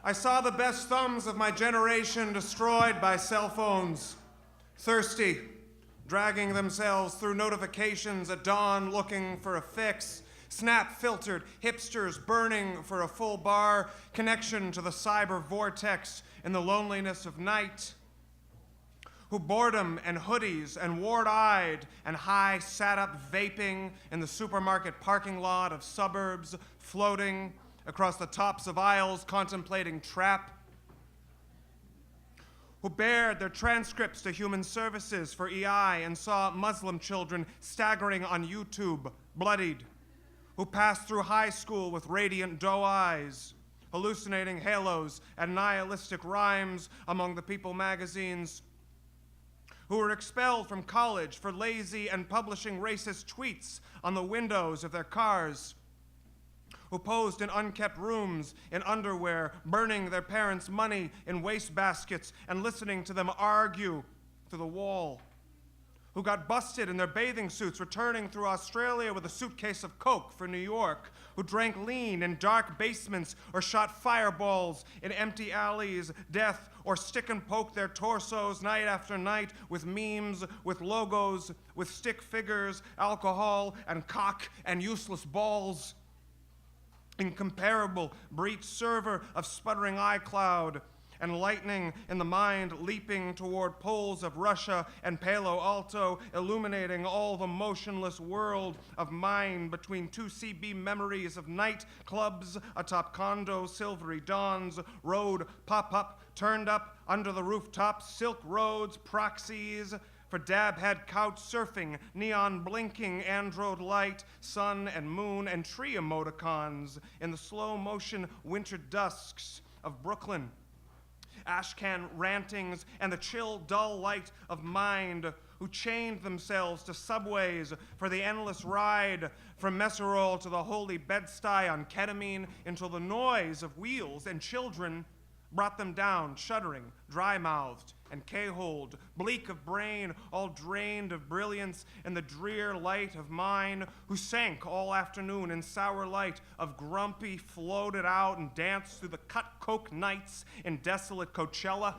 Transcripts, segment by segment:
I saw the best thumbs of my generation destroyed by cell phones. Thirsty, dragging themselves through notifications at dawn looking for a fix. Snap-filtered hipsters burning for a full bar connection to the cyber vortex in the loneliness of night. Who boredom and hoodies and ward-eyed and high sat-up vaping in the supermarket parking lot of suburbs, floating across the tops of aisles contemplating trap. Who bared their transcripts to human services for EI and saw Muslim children staggering on YouTube, bloodied. Who passed through high school with radiant doe eyes, hallucinating halos and nihilistic rhymes among the People magazines. Who were expelled from college for lazy and publishing racist tweets on the windows of their cars. Who posed in unkept rooms in underwear, burning their parents' money in wastebaskets and listening to them argue through the wall. Who got busted in their bathing suits returning through Australia with a suitcase of coke for New York. Who drank lean in dark basements or shot fireballs in empty alleys, death, or stick and poke their torsos night after night with memes, with logos, with stick figures, alcohol, and cock, and useless balls. Incomparable breach server of sputtering iCloud, and lightning in the mind leaping toward poles of Russia and Palo Alto, illuminating all the motionless world of mind between two CB memories of night clubs atop condos, silvery dawns, road pop-up, turned up under the rooftops, silk roads, proxies, for dab-head couch surfing, neon blinking android light, sun and moon and tree emoticons in the slow-motion winter dusks of Brooklyn. Ashcan rantings and the chill, dull light of mind who chained themselves to subways for the endless ride from Messerol to the holy Bed-Stuy on ketamine until the noise of wheels and children brought them down, shuddering, dry-mouthed, and K-holed, bleak of brain, all drained of brilliance in the drear light of mine, who sank all afternoon in sour light of grumpy, floated out and danced through the cut coke nights in desolate Coachella,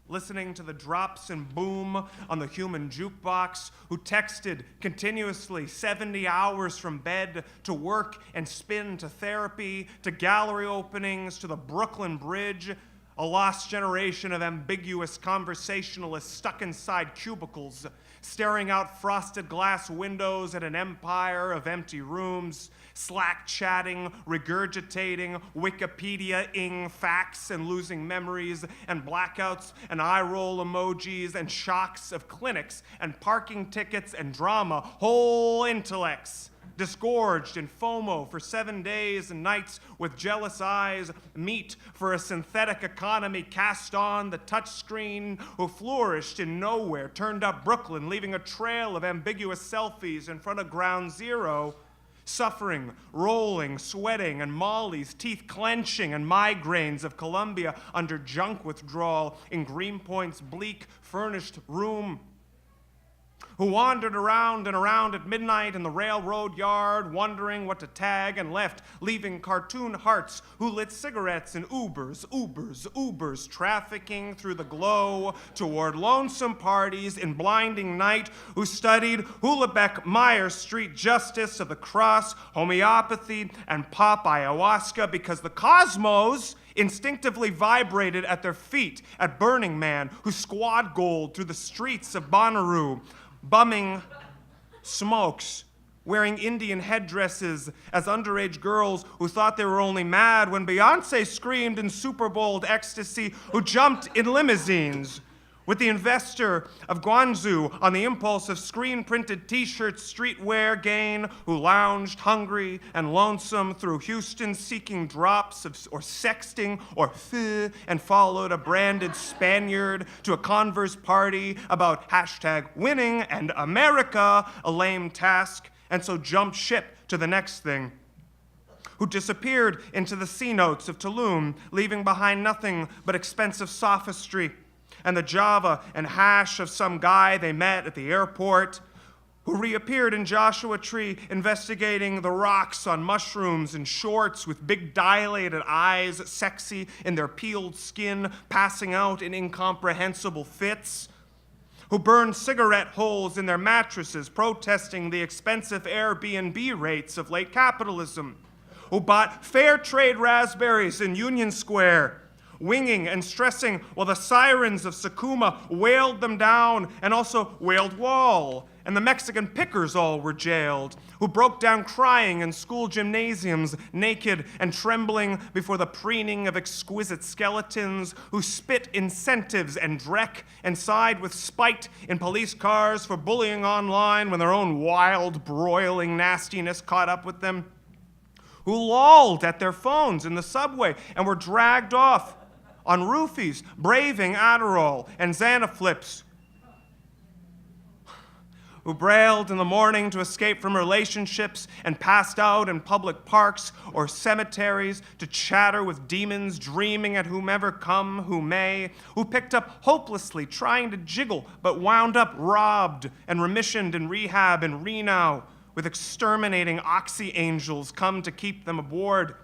listening to the drops and boom on the human jukebox, who texted continuously 70 hours from bed to work and spin to therapy, to gallery openings, to the Brooklyn Bridge, a lost generation of ambiguous conversationalists stuck inside cubicles, staring out frosted glass windows at an empire of empty rooms, Slack chatting, regurgitating, Wikipedia-ing facts and losing memories and blackouts and eye-roll emojis and shocks of clinics and parking tickets and drama, whole intellects disgorged in FOMO for 7 days and nights with jealous eyes, meet for a synthetic economy cast on the touchscreen, who flourished in nowhere, turned up Brooklyn, leaving a trail of ambiguous selfies in front of Ground Zero, suffering, rolling, sweating, and Molly's teeth clenching, and migraines of Columbia under junk withdrawal in Greenpoint's bleak, furnished room, who wandered around and around at midnight in the railroad yard, wondering what to tag, and left, leaving cartoon hearts, who lit cigarettes in Ubers, trafficking through the glow toward lonesome parties in blinding night, who studied Hulebeck Meyer Street justice of the cross, homeopathy, and pop ayahuasca, because the cosmos instinctively vibrated at their feet at Burning Man, who squad goaled through the streets of Bonnaroo, bumming smokes, wearing Indian headdresses as underage girls who thought they were only mad when Beyonce screamed in Super Bowl ecstasy, who jumped in limousines with the investor of Guangzhou on the impulse of screen-printed T-shirts streetwear gain, who lounged hungry and lonesome through Houston seeking drops of, or sexting or and followed a branded Spaniard to a Converse party about #winning and America, a lame task, and so jumped ship to the next thing, who disappeared into the C-notes of Tulum, leaving behind nothing but expensive sophistry and the Java and hash of some guy they met at the airport, who reappeared in Joshua Tree investigating the rocks on mushrooms in shorts with big dilated eyes, sexy in their peeled skin, passing out in incomprehensible fits, who burned cigarette holes in their mattresses, protesting the expensive Airbnb rates of late capitalism, who bought fair trade raspberries in Union Square, winging and stressing while the sirens of Sakuma wailed them down and also wailed Wall, and the Mexican pickers all were jailed, who broke down crying in school gymnasiums, naked and trembling before the preening of exquisite skeletons, who spit incentives and dreck and sighed with spite in police cars for bullying online when their own wild, broiling nastiness caught up with them, who lolled at their phones in the subway and were dragged off on roofies, braving Adderall and Xanaflips, who brailed in the morning to escape from relationships and passed out in public parks or cemeteries to chatter with demons, dreaming at whomever come who may, who picked up hopelessly trying to jiggle but wound up robbed and remissioned in rehab in Reno with exterminating oxy angels come to keep them aboard,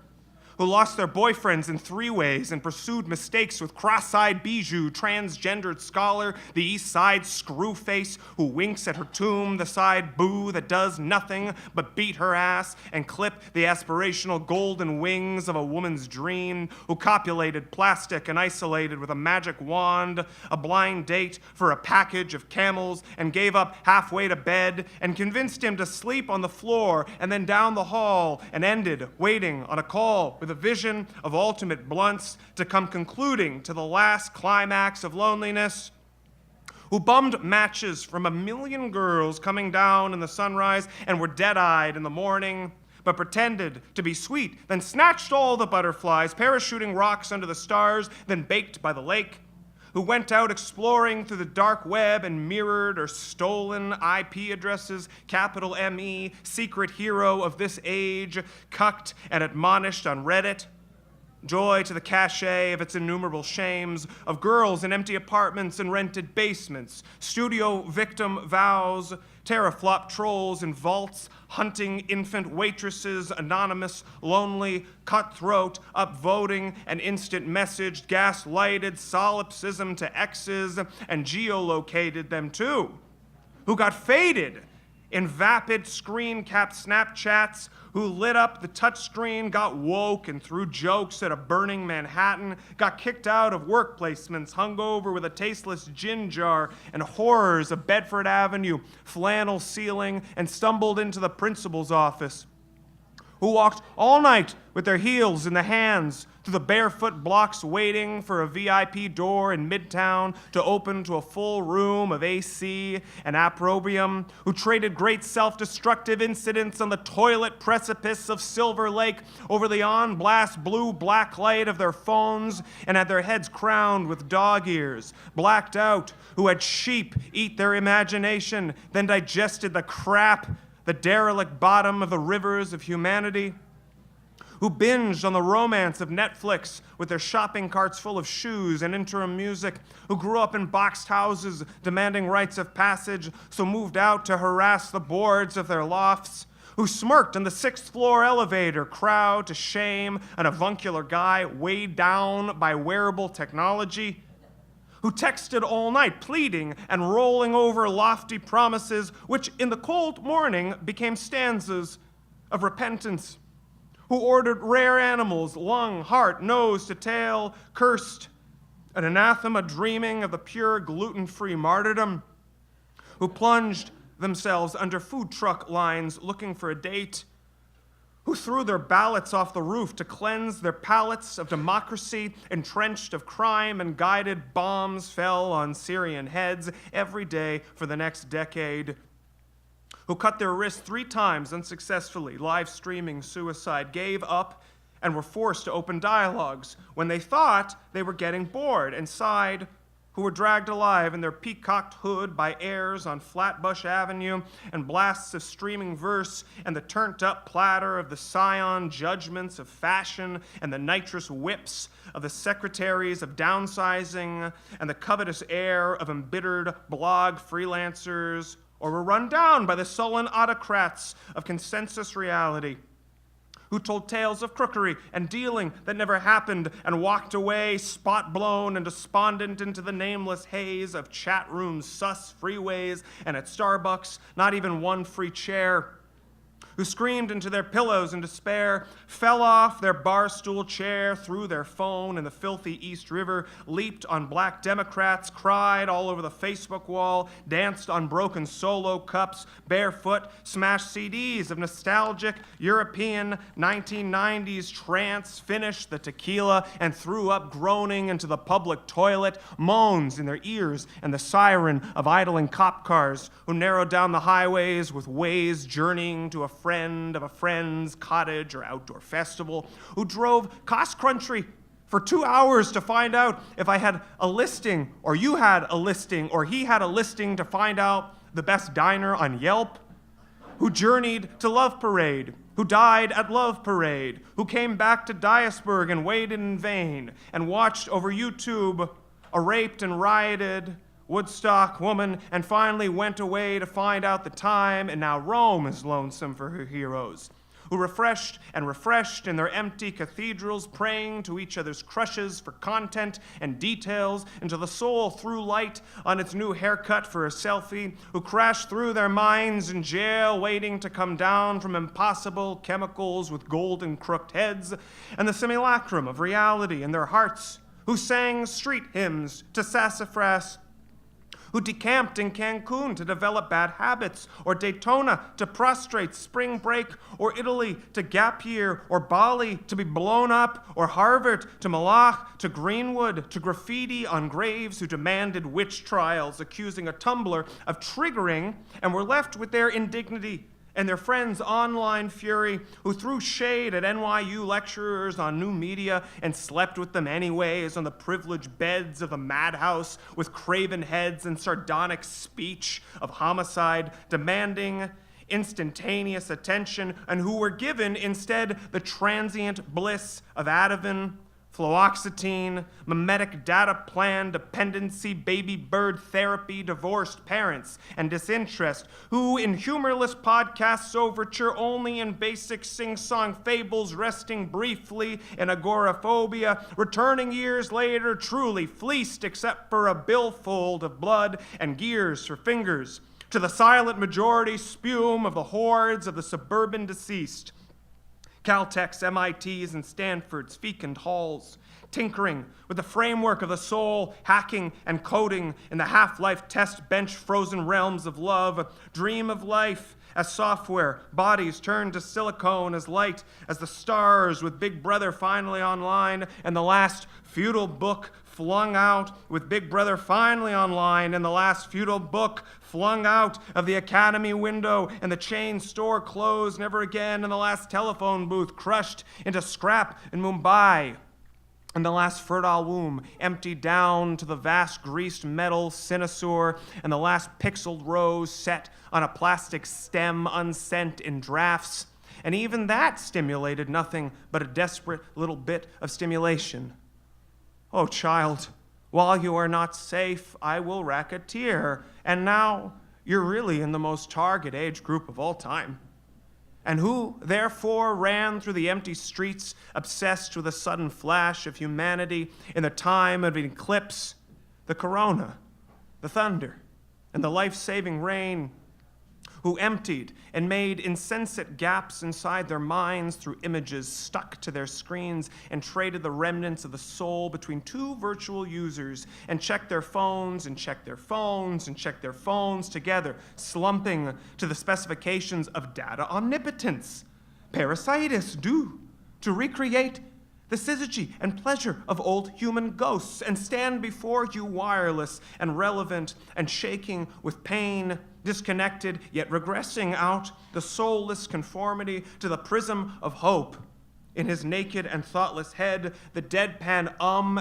who lost their boyfriends in three-ways and pursued mistakes with cross-eyed bijou, transgendered scholar, the East Side screwface who winks at her tomb, the side boo that does nothing but beat her ass and clip the aspirational golden wings of a woman's dream, who copulated plastic and isolated with a magic wand, a blind date for a package of camels, and gave up halfway to bed and convinced him to sleep on the floor and then down the hall and ended waiting on a call with a vision of ultimate blunts to come concluding to the last climax of loneliness, who bummed matches from a million girls coming down in the sunrise and were dead-eyed in the morning, but pretended to be sweet, then snatched all the butterflies, parachuting rocks under the stars, then baked by the lake, who went out exploring through the dark web and mirrored or stolen IP addresses, capital M-E, secret hero of this age, cucked and admonished on Reddit, joy to the cachet of its innumerable shames, of girls in empty apartments and rented basements, studio victim vows, teraflop trolls in vaults, hunting infant waitresses, anonymous, lonely, cutthroat, upvoting, and instant messaged, gaslighted solipsism to exes, and geolocated them too, who got faded in vapid screen-capped Snapchats, who lit up the touchscreen, got woke and threw jokes at a burning Manhattan, got kicked out of work placements, hungover with a tasteless gin jar and horrors of Bedford Avenue, flannel ceiling, and stumbled into the principal's office, who walked all night with their heels in the hands through the barefoot blocks waiting for a VIP door in Midtown to open to a full room of AC and opprobrium, who traded great self-destructive incidents on the toilet precipice of Silver Lake over the on-blast blue-black light of their phones and had their heads crowned with dog ears, blacked out, who had sheep eat their imagination, then digested the crap, the derelict bottom of the rivers of humanity, who binged on the romance of Netflix with their shopping carts full of shoes and interim music, who grew up in boxed houses demanding rites of passage, so moved out to harass the boards of their lofts, who smirked in the sixth-floor elevator crowd to shame an avuncular guy weighed down by wearable technology, who texted all night pleading and rolling over lofty promises which in the cold morning became stanzas of repentance, who ordered rare animals, lung, heart, nose to tail, cursed an anathema dreaming of the pure gluten-free martyrdom, who plunged themselves under food truck lines looking for a date, who threw their ballots off the roof to cleanse their palates of democracy, entrenched of crime, and guided bombs fell on Syrian heads every day for the next decade, who cut their wrists 3 times unsuccessfully, live streaming suicide, gave up, and were forced to open dialogues when they thought they were getting bored, and sighed, who were dragged alive in their peacocked hood by airs on Flatbush Avenue and blasts of streaming verse and the turned-up platter of the scion judgments of fashion and the nitrous whips of the secretaries of downsizing and the covetous air of embittered blog freelancers or were run down by the sullen autocrats of consensus reality, who told tales of crookery and dealing that never happened and walked away spot-blown and despondent into the nameless haze of chat rooms, sus freeways, and at Starbucks, not even one free chair, who screamed into their pillows in despair, fell off their bar stool chair, threw their phone in the filthy East River, leaped on black Democrats, cried all over the Facebook wall, danced on broken Solo cups, barefoot, smashed CDs of nostalgic European 1990s trance, finished the tequila, and threw up groaning into the public toilet, moans in their ears, and the siren of idling cop cars, who narrowed down the highways with ways journeying to a friend of a friend's cottage or outdoor festival, who drove cross-country for 2 hours to find out if I had a listing, or you had a listing, or he had a listing to find out the best diner on Yelp, who journeyed to Love Parade, who died at Love Parade, who came back to Dyersburg and waited in vain, and watched over YouTube a raped and rioted Woodstock woman, and finally went away to find out the time, and now Rome is lonesome for her heroes, who refreshed in their empty cathedrals, praying to each other's crushes for content and details, until the soul threw light on its new haircut for a selfie, who crashed through their minds in jail, waiting to come down from impossible chemicals with golden crooked heads, and the simulacrum of reality in their hearts, who sang street hymns to sassafras, who decamped in Cancun to develop bad habits, or Daytona to prostrate spring break, or Italy to gap year, or Bali to be blown up, or Harvard to Malach, to Greenwood, to graffiti on graves, who demanded witch trials, accusing a Tumblr of triggering, and were left with their indignity and their friends' online fury, who threw shade at NYU lecturers on new media and slept with them anyways on the privileged beds of the madhouse with craven heads and sardonic speech of homicide, demanding instantaneous attention, and who were given instead the transient bliss of Ativan, fluoxetine, mimetic data plan, dependency, baby bird therapy, divorced parents, and disinterest, who in humorless podcasts overture only in basic sing-song fables, resting briefly in agoraphobia, returning years later truly fleeced except for a billfold of blood and gears for fingers, to the silent majority spume of the hordes of the suburban deceased, Caltech's, MIT's, and Stanford's fecund halls, tinkering with the framework of the soul, hacking and coding in the half-life test bench frozen realms of love, dream of life as software, bodies turned to silicone as light as the stars, with Big Brother finally online, and the last feudal book flung out, with Big Brother finally online, and the last feudal book flung out of the academy window, and the chain store closed never again, and the last telephone booth crushed into scrap in Mumbai, and the last fertile womb emptied down to the vast greased metal cynosure, and the last pixeled rose set on a plastic stem unsent in drafts, and even that stimulated nothing but a desperate little bit of stimulation. Oh, child, while you are not safe, I will racketeer. And now you're really in the most target age group of all time. And who, therefore, ran through the empty streets, obsessed with a sudden flash of humanity in the time of an eclipse, the corona, the thunder, and the life-saving rain, who emptied and made insensate gaps inside their minds through images stuck to their screens, and traded the remnants of the soul between two virtual users, and checked their phones and checked their phones and checked their phones together, slumping to the specifications of data omnipotence, parasitis due to recreate the syzygy and pleasure of old human ghosts, and stand before you wireless and relevant and shaking with pain, disconnected yet regressing out the soulless conformity to the prism of hope in his naked and thoughtless head, the deadpan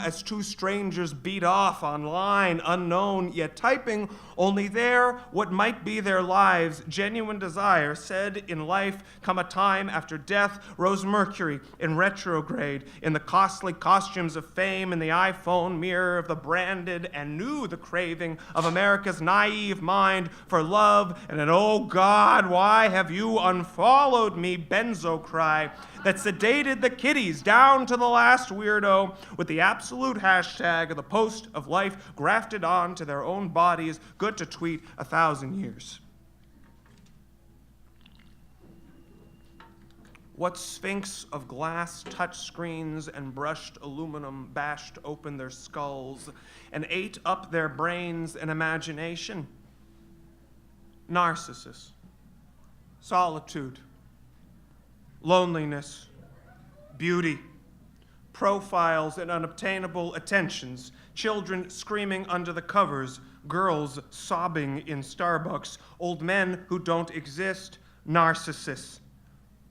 as two strangers beat off online, unknown, yet typing only there what might be their lives, genuine desire, said in life come a time after death, rose Mercury in retrograde, in the costly costumes of fame, in the iPhone mirror of the branded, and knew the craving of America's naive mind for love, and an oh God, why have you unfollowed me benzo cry that sedated the kiddies down to the last weirdo with the absolute hashtag of the post of life grafted on to their own bodies, good to tweet 1,000 years. What sphinx of glass touchscreens and brushed aluminum bashed open their skulls and ate up their brains and imagination? Narcissus, solitude, loneliness, beauty, profiles and unobtainable attentions, children screaming under the covers, girls sobbing in Starbucks, old men who don't exist, narcissists.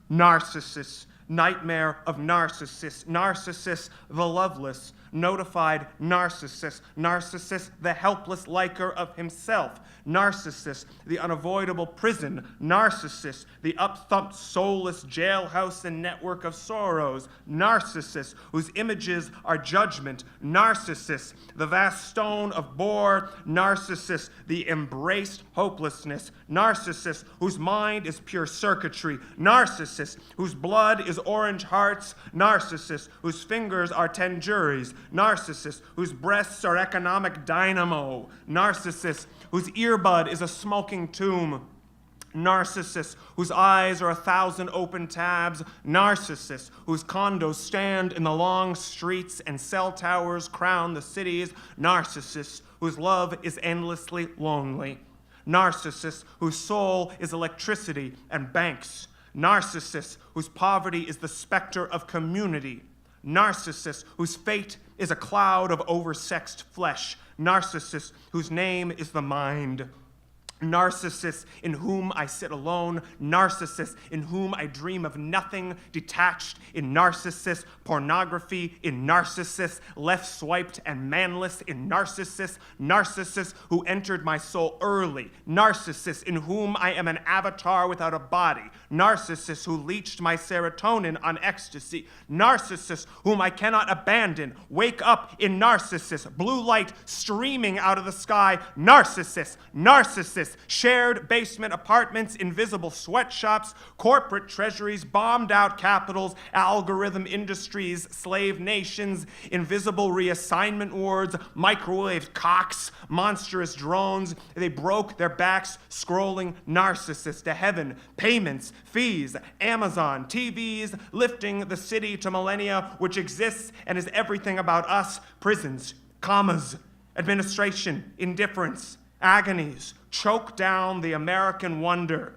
Narcissus, nightmare of Narcissus, Narcissus the loveless, notified Narcissus, Narcissus the helpless liker of himself, Narcissus the unavoidable prison, Narcissus the up-thumped soulless jailhouse and network of sorrows, Narcissus whose images are judgment, Narcissus the vast stone of bore, Narcissus the embraced hopelessness, Narcissus whose mind is pure circuitry, Narcissus whose blood is orange hearts, Narcissus whose fingers are tangerines, Narcissus whose breasts are economic dynamo, Narcissus whose earbud is a smoking tomb, Narcissus whose eyes are 1,000 open tabs, Narcissus whose condos stand in the long streets and cell towers crown the cities, Narcissus whose love is endlessly lonely, Narcissus whose soul is electricity and banks, Narcissus whose poverty is the specter of community, Narcissus whose fate is a cloud of oversexed flesh, Narcissus whose name is the mind, Narcissus in whom I sit alone, Narcissus in whom I dream of nothing, detached in Narcissus, pornography in Narcissus, left swiped and manless in Narcissus, Narcissus who entered my soul early, Narcissus in whom I am an avatar without a body, Narcissus who leached my serotonin on ecstasy, Narcissus whom I cannot abandon, wake up in Narcissus, blue light streaming out of the sky, Narcissus, Narcissus, shared basement apartments, invisible sweatshops, corporate treasuries, bombed out capitals, algorithm industries, slave nations, invisible reassignment wards, microwave cocks, monstrous drones. They broke their backs scrolling Narcissus to heaven, payments, fees, Amazon, TVs, lifting the city to millennia, which exists and is everything about us, prisons, commas, administration, indifference, agonies, choke down the American wonder,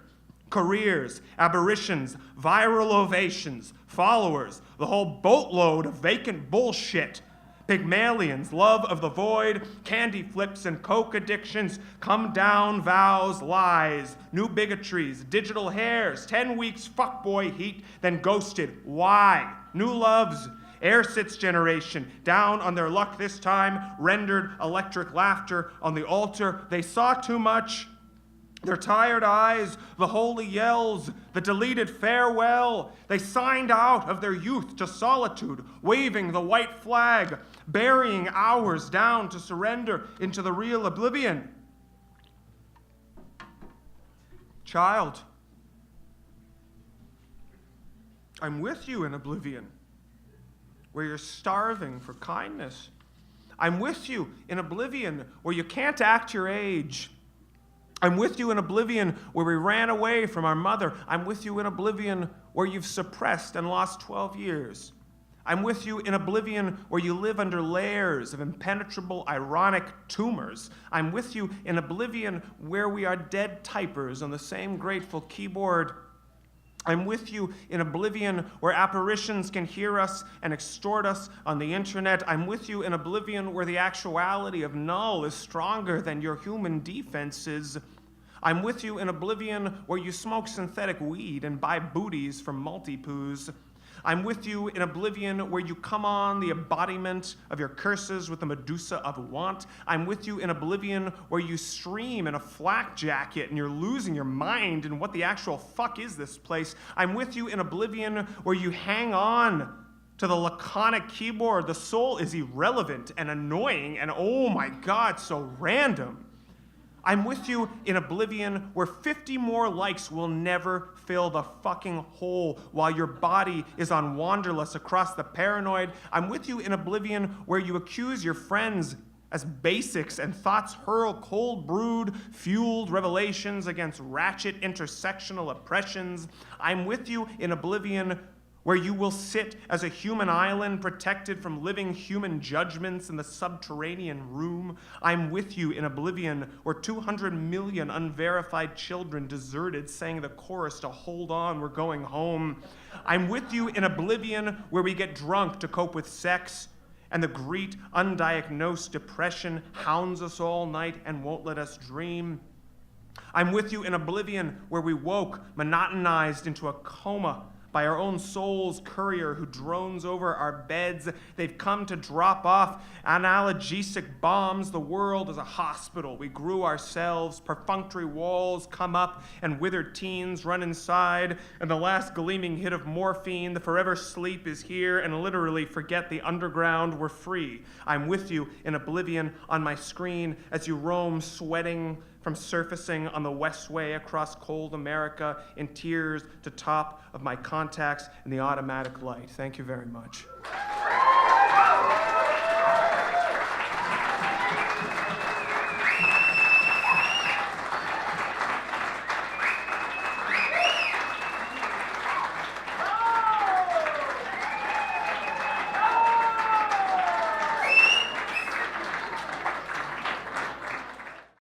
careers, apparitions, viral ovations, followers, the whole boatload of vacant bullshit, Pygmalions, love of the void, candy flips and coke addictions, come down vows, lies, new bigotries, digital hairs, 10 weeks fuckboy heat, then ghosted. Why? New loves, Air Sits generation, down on their luck this time, rendered electric laughter on the altar. They saw too much. Their tired eyes, the holy yells, the deleted farewell. They signed out of their youth to solitude, waving the white flag, burying hours down to surrender into the real oblivion. Child, I'm with you in oblivion, where you're starving for kindness. I'm with you in oblivion where you can't act your age. I'm with you in oblivion where we ran away from our mother. I'm with you in oblivion where you've suppressed and lost 12 years. I'm with you in oblivion where you live under layers of impenetrable ironic tumors. I'm with you in oblivion where we are dead typers on the same grateful keyboard. I'm with you in oblivion where apparitions can hear us and extort us on the internet. I'm with you in oblivion where the actuality of null is stronger than your human defenses. I'm with you in oblivion where you smoke synthetic weed and buy booties from multi-poos. I'm with you in oblivion where you come on the embodiment of your curses with the Medusa of want. I'm with you in oblivion where you stream in a flak jacket and you're losing your mind and what the actual fuck is this place. I'm with you in oblivion where you hang on to the laconic keyboard. The soul is irrelevant and annoying and oh my God, so random. I'm with you in oblivion where 50 more likes will never fill the fucking hole while your body is on wanderlust across the paranoid. I'm with you in oblivion where you accuse your friends as basics and thoughts hurl cold brewed, fueled revelations against ratchet intersectional oppressions. I'm with you in oblivion where you will sit as a human island protected from living human judgments in the subterranean room. I'm with you in oblivion where 200 million unverified children deserted sang the chorus to hold on, we're going home. I'm with you in oblivion where we get drunk to cope with sex and the great undiagnosed depression hounds us all night and won't let us dream. I'm with you in oblivion where we woke monotonized into a coma by our own soul's courier who drones over our beds. They've come to drop off analgesic bombs. The world is a hospital. We grew ourselves. Perfunctory walls come up and withered teens run inside. And the last gleaming hit of morphine, the forever sleep is here and literally forget the underground. We're free. I'm with you in oblivion on my screen as you roam sweating from surfacing on the westway across cold America in tears to top of my contacts in the automatic light. Thank you very much.